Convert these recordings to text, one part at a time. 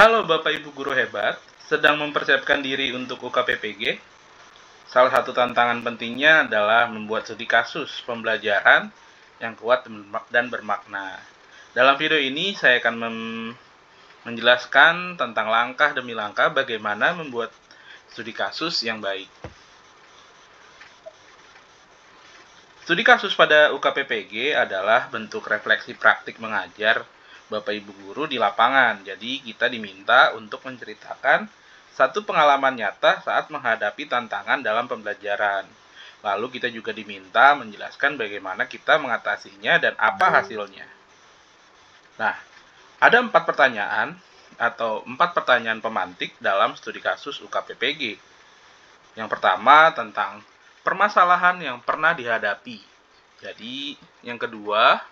Halo Bapak Ibu guru hebat, sedang mempersiapkan diri untuk UKPPG? Salah satu tantangan pentingnya adalah membuat studi kasus pembelajaran yang kuat dan bermakna. Dalam video ini saya akan menjelaskan tentang langkah demi langkah bagaimana membuat studi kasus yang baik. Studi kasus pada UKPPG adalah bentuk refleksi praktik mengajar Bapak Ibu guru di lapangan. Jadi kita diminta untuk menceritakan satu pengalaman nyata saat menghadapi tantangan dalam pembelajaran. Lalu kita juga diminta menjelaskan bagaimana kita mengatasinya dan apa hasilnya. Nah, ada 4 pertanyaan pemantik dalam studi kasus UKPPG. Yang pertama tentang permasalahan yang pernah dihadapi. Jadi, yang kedua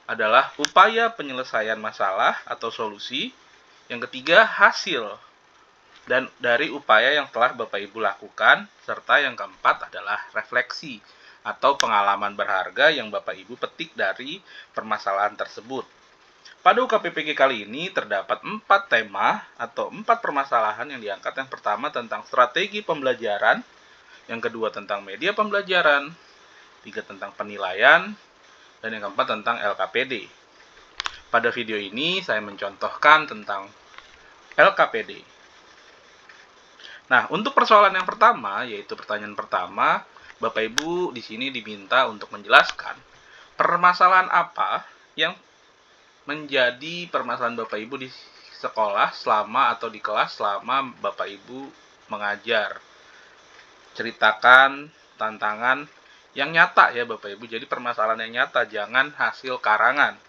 adalah upaya penyelesaian masalah atau solusi. Yang ketiga, hasil dan dari upaya yang telah Bapak Ibu lakukan. Serta yang keempat adalah refleksi atau pengalaman berharga yang Bapak Ibu petik dari permasalahan tersebut. Pada UKPPG kali ini terdapat 4 tema atau 4 permasalahan yang diangkat. Yang pertama tentang strategi pembelajaran, yang kedua tentang media pembelajaran, tiga tentang penilaian, dan yang keempat tentang LKPD. Pada video ini saya mencontohkan tentang LKPD. Nah, untuk persoalan yang pertama, yaitu pertanyaan pertama, Bapak Ibu di sini diminta untuk menjelaskan permasalahan apa yang menjadi permasalahan Bapak Ibu di sekolah selama atau di kelas selama Bapak Ibu mengajar. Ceritakan tantangan yang nyata ya Bapak Ibu. Jadi permasalahan yang nyata, jangan hasil karangan.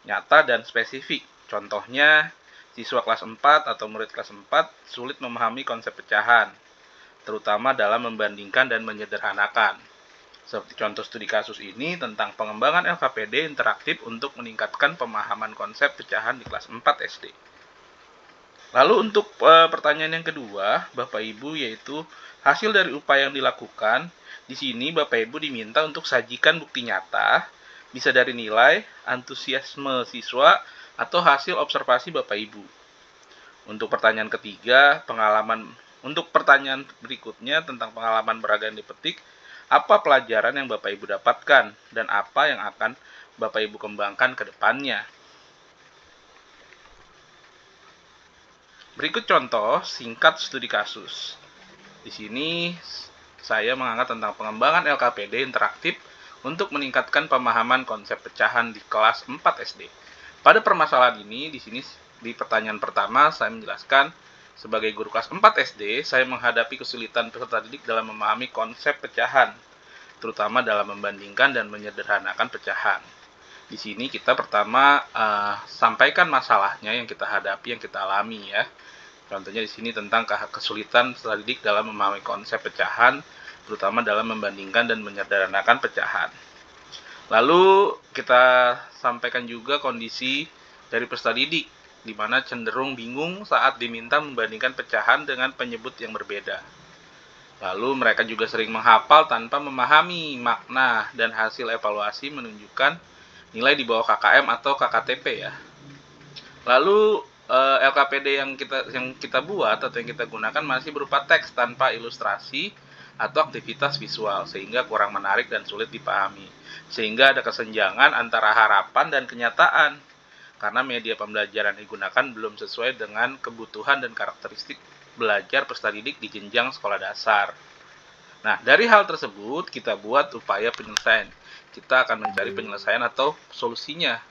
Nyata dan spesifik. Contohnya, siswa kelas 4 atau murid kelas 4 sulit memahami konsep pecahan, terutama dalam membandingkan dan menyederhanakan. Seperti contoh studi kasus ini tentang pengembangan LKPD interaktif untuk meningkatkan pemahaman konsep pecahan di kelas 4 SD. Lalu untuk pertanyaan yang kedua, Bapak Ibu, yaitu hasil dari upaya yang dilakukan. Di sini Bapak Ibu diminta untuk sajikan bukti nyata, bisa dari nilai, antusiasme siswa, atau hasil observasi Bapak Ibu. Untuk pertanyaan ketiga, untuk pertanyaan berikutnya tentang pengalaman berharga yang dipetik, apa pelajaran yang Bapak Ibu dapatkan dan apa yang akan Bapak Ibu kembangkan ke depannya. Berikut contoh singkat studi kasus. Di sini saya mengangkat tentang pengembangan LKPD interaktif untuk meningkatkan pemahaman konsep pecahan di kelas 4 SD. Pada permasalahan ini, di sini di pertanyaan pertama saya menjelaskan sebagai guru kelas 4 SD, saya menghadapi kesulitan peserta didik dalam memahami konsep pecahan, terutama dalam membandingkan dan menyederhanakan pecahan. Di sini kita pertama sampaikan masalahnya yang kita hadapi, yang kita alami ya. Contohnya di sini tentang kesulitan peserta didik dalam memahami konsep pecahan, terutama dalam membandingkan dan menyederhanakan pecahan. Lalu kita sampaikan juga kondisi dari peserta didik, di mana cenderung bingung saat diminta membandingkan pecahan dengan penyebut yang berbeda. Lalu mereka juga sering menghafal tanpa memahami makna dan hasil evaluasi menunjukkan nilai di bawah KKM atau KKTP ya. Lalu LKPD yang kita buat atau yang kita gunakan masih berupa teks tanpa ilustrasi atau aktivitas visual, sehingga kurang menarik dan sulit dipahami. Sehingga ada kesenjangan antara harapan dan kenyataan, karena media pembelajaran yang digunakan belum sesuai dengan kebutuhan dan karakteristik belajar peserta didik di jenjang sekolah dasar. Nah, dari hal tersebut kita buat upaya penyelesaian. Kita akan mencari penyelesaian atau solusinya.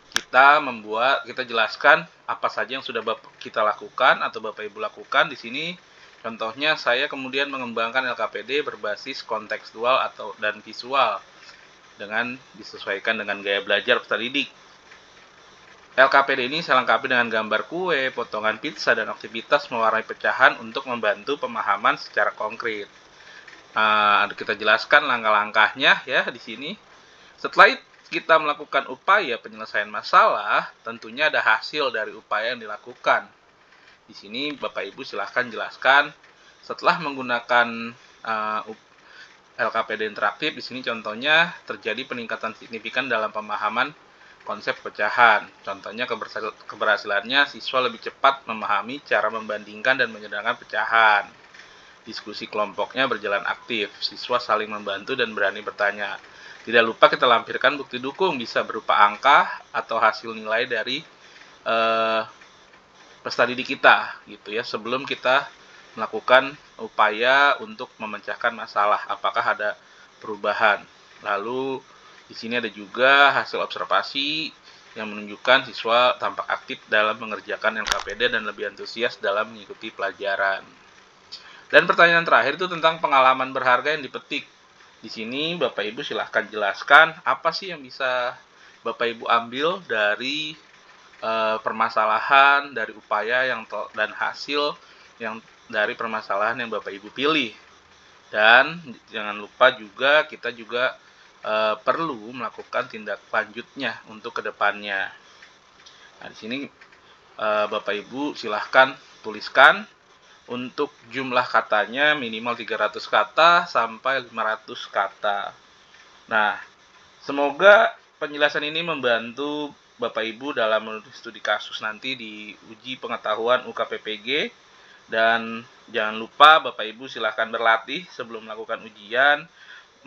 Kita jelaskan apa saja yang sudah kita lakukan atau Bapak Ibu lakukan. Di sini contohnya saya kemudian mengembangkan LKPD berbasis kontekstual dan visual dengan disesuaikan dengan gaya belajar peserta didik. LKPD ini saya lengkapi dengan gambar kue, potongan pizza, dan aktivitas mewarnai pecahan untuk membantu pemahaman secara konkret. Kita jelaskan langkah-langkahnya ya di sini. Setelah kita melakukan upaya penyelesaian masalah, tentunya ada hasil dari upaya yang dilakukan. Di sini Bapak Ibu silahkan jelaskan. Setelah menggunakan LKPD interaktif, di sini contohnya terjadi peningkatan signifikan dalam pemahaman konsep pecahan. Contohnya keberhasilannya siswa lebih cepat memahami cara membandingkan dan menyederhanakan pecahan. Diskusi kelompoknya berjalan aktif, siswa saling membantu dan berani bertanya. Tidak lupa kita lampirkan bukti dukung, bisa berupa angka atau hasil nilai dari peserta didik kita, gitu ya, sebelum kita melakukan upaya untuk memecahkan masalah, apakah ada perubahan. Lalu di sini ada juga hasil observasi yang menunjukkan siswa tampak aktif dalam mengerjakan LKPD dan lebih antusias dalam mengikuti pelajaran. Dan pertanyaan terakhir itu tentang pengalaman berharga yang dipetik. Di sini Bapak Ibu silahkan jelaskan apa sih yang bisa Bapak Ibu ambil dari permasalahan, dari upaya dan hasil yang dari permasalahan yang Bapak Ibu pilih. Dan jangan lupa juga kita juga perlu melakukan tindak lanjutnya untuk kedepannya. Nah, di sini Bapak Ibu silahkan tuliskan untuk jumlah katanya minimal 300 kata sampai 500 kata. Nah, semoga penjelasan ini membantu Bapak Ibu dalam menulis studi kasus nanti di uji pengetahuan UKPPG. Dan jangan lupa Bapak Ibu silahkan berlatih sebelum melakukan ujian,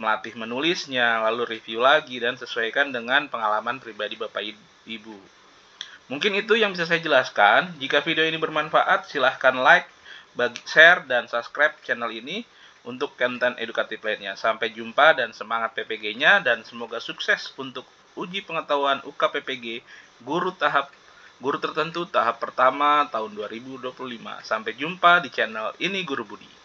melatih menulisnya, lalu review lagi dan sesuaikan dengan pengalaman pribadi Bapak Ibu. Mungkin itu yang bisa saya jelaskan. Jika video ini bermanfaat, silahkan like, share, dan subscribe channel ini untuk konten edukatif lainnya. Sampai jumpa dan semangat PPG-nya, dan semoga sukses untuk uji pengetahuan UKPPG guru tertentu tahap pertama tahun 2025. Sampai jumpa di channel ini Guru Budi.